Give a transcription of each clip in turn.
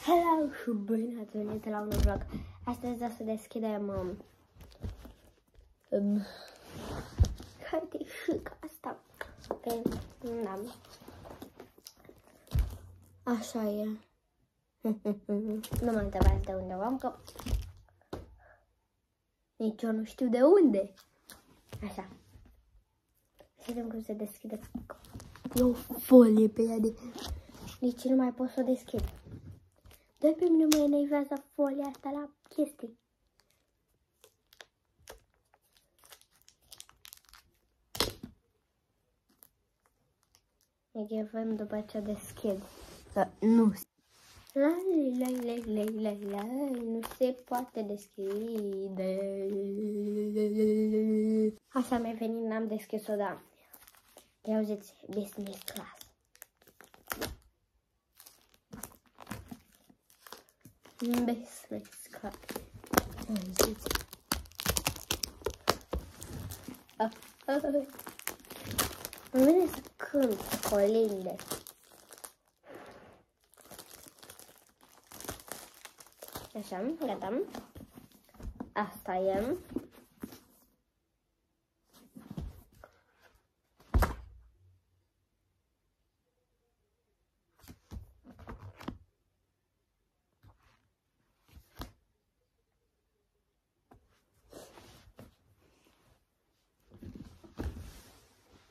Hello și bine ați venit la un vlog. Astăzi o să deschidem hârtișica asta. Da. Așa e. Nu mă întrebați de unde o am, că nici eu nu știu de unde. Așa. Să vedem cum se deschide. E o folie pe ea de... Nici nu mai pot să o deschid. Dă pe mine mă enervează folia asta la chestii. E vrem după ce deschid. Nu. Nu se poate deschide. Așa mi-a venit, n-am deschis-o, da. Ia auziți, business class. Business class. Auziți. Îmi vine să cânt colinde. Așa, gata. Asta e.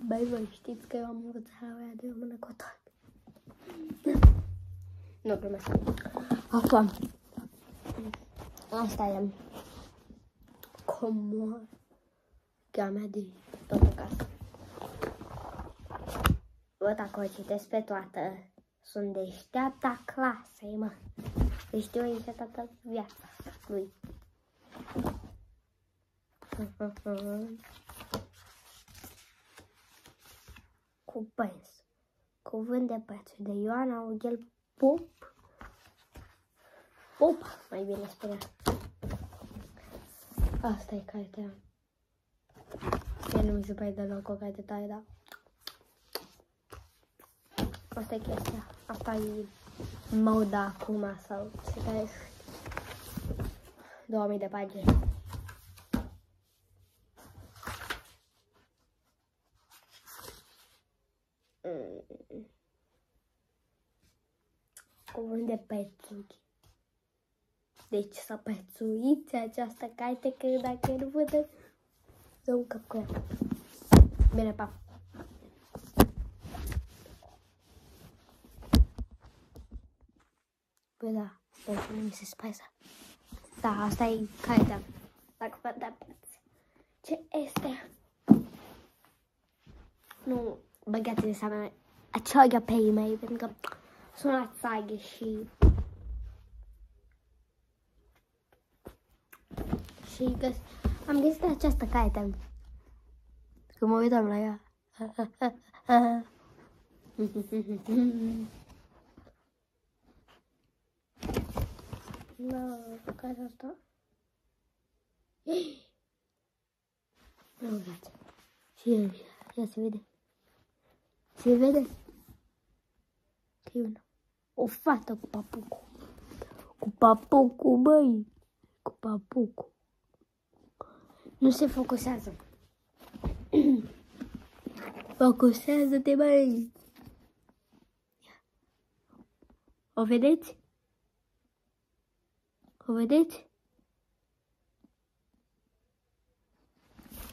Băi, voi știți că eu am învățat aia de o mână cu toate. Nu, glumesc. Acum. Asta e. Comor. Gamea de toată casa. Văd acolo, citesc pe toată. Sunt deșteapta clasei, mă. Deci știu aici toată viața lui. Cu pens. Cuvânt de preț de Ioana Oghel Pop. Pop, mai bine spune. Asta e cartea. Mie nu mi se pare deloc o carte tare, da. Asta e chestia. Asta e moda acum sau se care 2000 de pagini. Cuvânt de pețuri. Deci să pețuiți această carte, că dacă nu vă dă, să un cap cu ea. Bine, pa! Bă, da, deci nu mi se spaisa. Da, asta e cartea. Dacă vă dați ce este? Nu băgați de seama acea pe e-mail, pentru că sunat saghe și am găsit această carte. Că mă uitam la ea. La care asta? Nu uitați. Și ia se vede. Se vede? Că e o fată cu papucul. Cu papucul, băi. Cu papucul. Nu se focusează. Focusează-te, băi. O vedeți? O vedeți?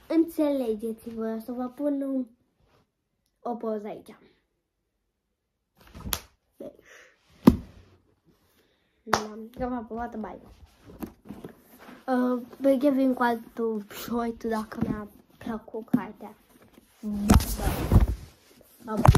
Înțelegeți-vă, o să vă pun o poză aici. Că m-a păvat bai. Băi, vin cu altul short dacă mi-a plăcut cartea. Ba, da.